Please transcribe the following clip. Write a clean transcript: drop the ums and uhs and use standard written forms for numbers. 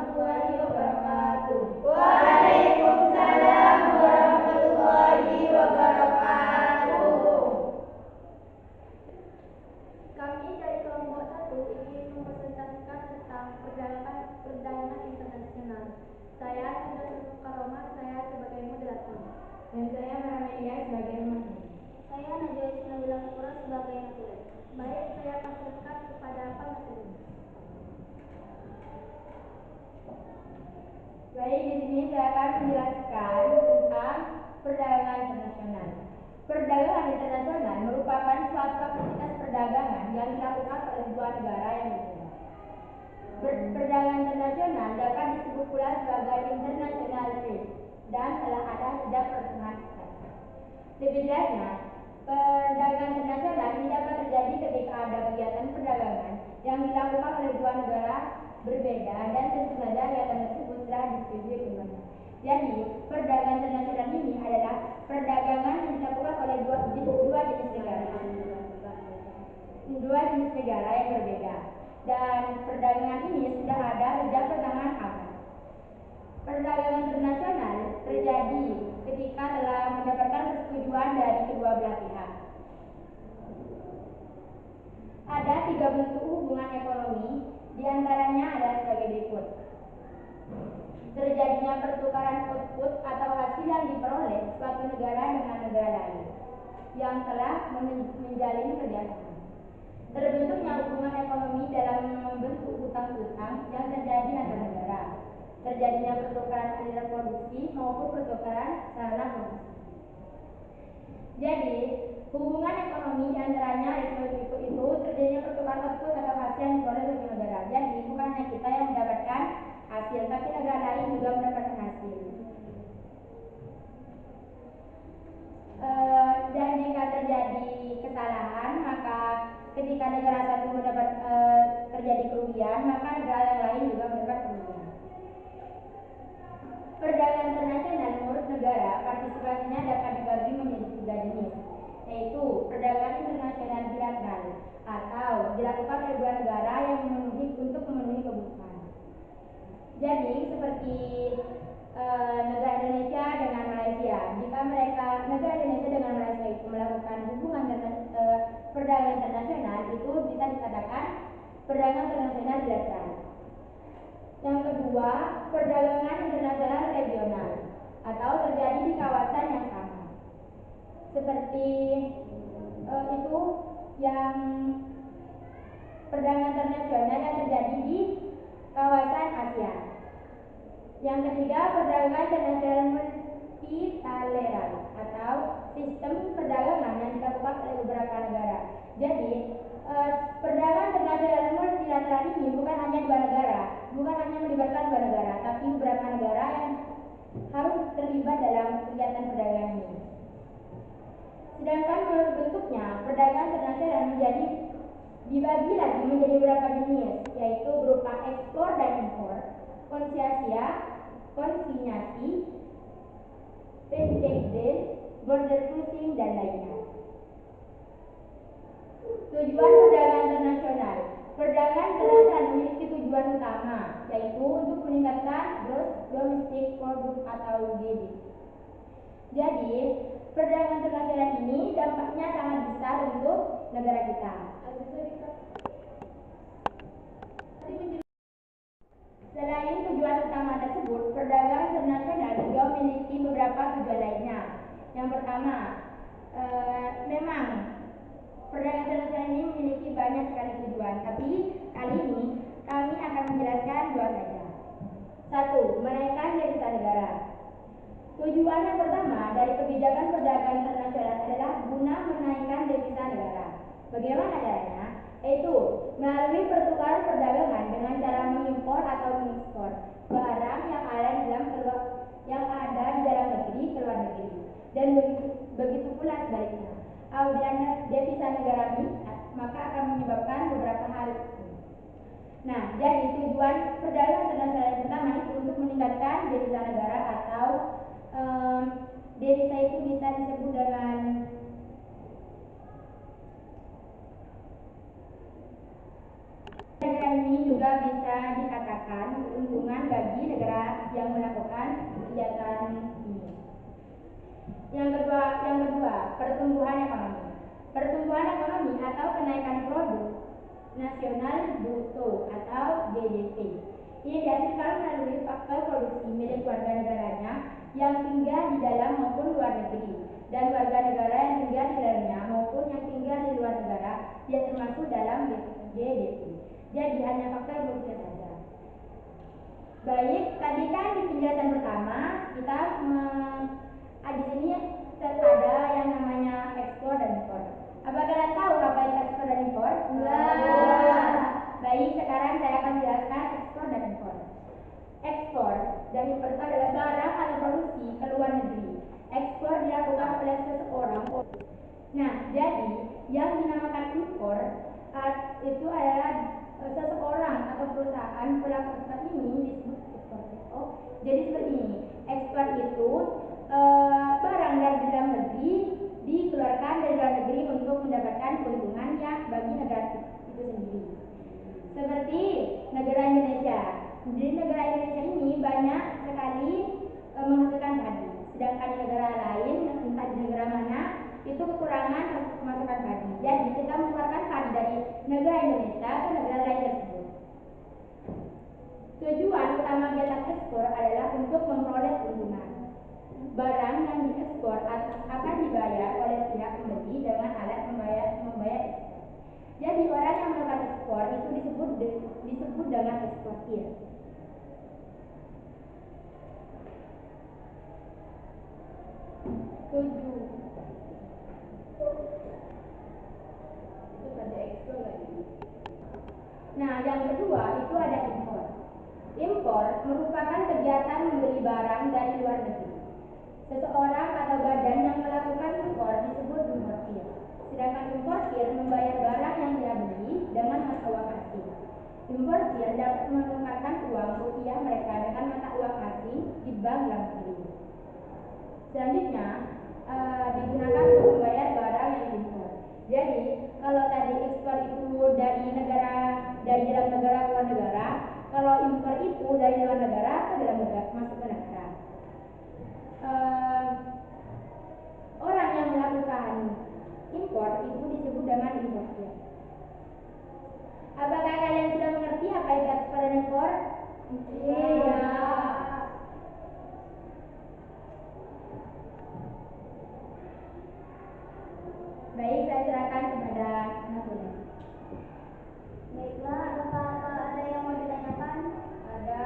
warahmatullahi wabarakatuh. Waalaikumsalam warahmatullahi wabarakatuh. Kami dari kelompok 1 ingin mempresentasikan tentang perdagangan internasional. Saya Najwa Karomah, saya sebagai moderator. Dan saya Maramelia sebagai pemakai. Saya Najwa Ismail Pura sebagai moderator. Baik, saya pasrahkan kepada Pak Materi. Baik, di sini saya akan menjelaskan tentang perdagangan internasional. Perdagangan internasional merupakan suatu aktivitas perdagangan yang dilakukan oleh dua negara yang berbeda. Perdagangan internasional dapat disebut pula sebagai international trade dan telah ada sejak pertengahan abad. Lebih jelasnya, perdagangan internasional ini dapat terjadi ketika ada kegiatan perdagangan yang dilakukan oleh dua negara berbeda dan tentu saja kegiatan tersebut telah disetujui keduanya. Jadi, perdagangan internasional ini adalah perdagangan yang dilakukan oleh dua jenis negara yang berbeda. Dan perdagangan ini sudah ada sejak pertengahan abad. Perdagangan internasional terjadi ketika telah mendapatkan persetujuan dari kedua belah pihak. Ada 3 bentuk hubungan ekonomi, diantaranya adalah sebagai berikut. Terjadinya pertukaran output atau hasil yang diperoleh suatu negara dengan negara lain yang telah menjalin kerjasama. Terbentuknya hubungan ekonomi dalam membentuk hutang piutang yang terjadi antar negara. Terjadinya pertukaran aliran produksi maupun pertukaran sarana produksi. Jadi, hubungan ekonomi diantaranya seperti berikut itu terjadinya pertukaran output atau hasil yang diperoleh suatu negara. Jadi, bukan hanya kita yang mendapatkan hasil, tapi negara lain juga mendapatkan hasil. Dan jika terjadi kesalahan, maka ketika negara satu terjadi kerugian, maka negara yang lain juga mendapat kerugian. Perdagangan internasional menurut negara, partisipasinya dapat dibagi menjadi 3 jenis, yaitu perdagangan internasional bilateral atau dilakukan oleh dua negara yang untuk memenuhi kebutuhan. Jadi seperti negara Indonesia dengan Malaysia, jika negara Indonesia dengan Malaysia itu melakukan hubungan perdagangan internasional, itu bisa dikatakan perdagangan internasional bilateral. Yang kedua, perdagangan internasional regional atau terjadi di kawasan yang sama. Seperti itu yang perdagangan internasional yang terjadi di kawasan Asia. Yang ketiga, perdagangan internasional multilateral atau sistem perdagangan yang dilakukan oleh beberapa negara. Jadi, perdagangan internasional multilateral ini bukan hanya dua negara, bukan hanya melibatkan dua negara, tapi beberapa negara yang harus terlibat dalam kegiatan perdagangan ini. Sedangkan menurut bentuknya, perdagangan internasional dibagi lagi menjadi beberapa jenis, yaitu berupa ekspor dan impor, konsinyasi, trade deal, border crossing, dan lainnya. Tujuan perdagangan internasional. Perdagangan internasional memiliki tujuan utama, yaitu untuk meningkatkan gross domestic product atau GDP. Jadi, perdagangan internasional ini dampaknya sangat besar untuk negara kita. Selain tujuan utama tersebut, perdagangan internasional juga memiliki beberapa tujuan lainnya. Yang pertama, memang perdagangan internasional ini memiliki banyak sekali tujuan, tapi kali ini kami akan menjelaskan 2 saja. 1. Menaikkan devisa negara. Tujuan yang pertama dari kebijakan perdagangan internasional adalah guna menaikkan devisa negara. Bagaimana caranya? Yaitu melalui pertukaran perdagangan dengan cara mengimpor atau mengekspor barang yang ada di dalam negeri ke luar negeri, dan begitu pula sebaliknya. Apabila devisa negara meningkat, maka akan menyebabkan beberapa hal. Nah, jadi tujuan perdagangan internasional yang pertama itu untuk meningkatkan devisa negara, atau devisa itu bisa disebut dengan ini juga bisa dikatakan keuntungan bagi bagi negara yang melakukan kegiatan ini. Yang kedua, pertumbuhan ekonomi. Pertumbuhan ekonomi atau kenaikan produk nasional bruto atau GDP. Ini dihasilkan melalui faktor produksi milik warga negaranya yang tinggal di dalam maupun luar negeri, dan warga negara yang tinggal di dalamnya maupun yang tinggal di luar negara dia termasuk dalam GDP. Jadi hanya faktor produksi saja. Baik, tadi kan di penjelasan pertama kita di sini ada yang namanya ekspor dan impor. Apa kalian tahu apa itu ekspor dan impor? Enggak. Baik, sekarang saya akan jelaskan ekspor dan impor. Ekspor dan impor itu adalah barang atau produksi ke luar negeri. Ekspor dilakukan oleh seseorang. Nah, jadi yang dinamakan impor itu adalah seseorang atau perusahaan pelaku ekspor ini disebut ekspor. Jadi seperti ini. Ekspor itu barang dari dalam negeri dikeluarkan dari dalam negeri untuk mendapatkan keuntungan yang bagi negara itu sendiri. Seperti negara Indonesia. Di negara Indonesia ini banyak sekali menghasilkan padi. Sedangkan di negara lain, entah di negara mana, itu kekurangan pemasukan padi. Jadi kita mengeluarkan padi dari negara Indonesia ke negara lain tersebut. Tujuan utama kegiatan ekspor adalah untuk memperoleh keuntungan. Barang yang diekspor akan dibayar oleh pihak pembeli dengan alat membayar ekspor. Jadi orang yang melakukan ekspor itu disebut dengan eksportir. Itu pada ekspor lagi. Nah, yang kedua itu ada impor. Impor merupakan kegiatan membeli barang dari luar negeri. Seseorang atau badan yang melakukan impor disebut importir. Sedangkan importir membayar barang yang dia beli dengan mata uang asing. Importir dapat menukarkan uang rupiah mereka dengan mata uang asing di bank dalam negeri. Selanjutnya digunakan untuk membayar barang yang diimpor. Jadi kalau tadi ekspor itu dari dalam negara ke luar negara, kalau impor itu dari luar negara ke dalam negara masuk ke negara. Orang yang melakukan impor itu disebut dengan importir. Apakah kalian sudah mengerti apa itu ekspor dan impor? Iya. Baik, saya serahkan kepada Nabil. Baiklah, apakah ada yang mau ditanyakan? Ada.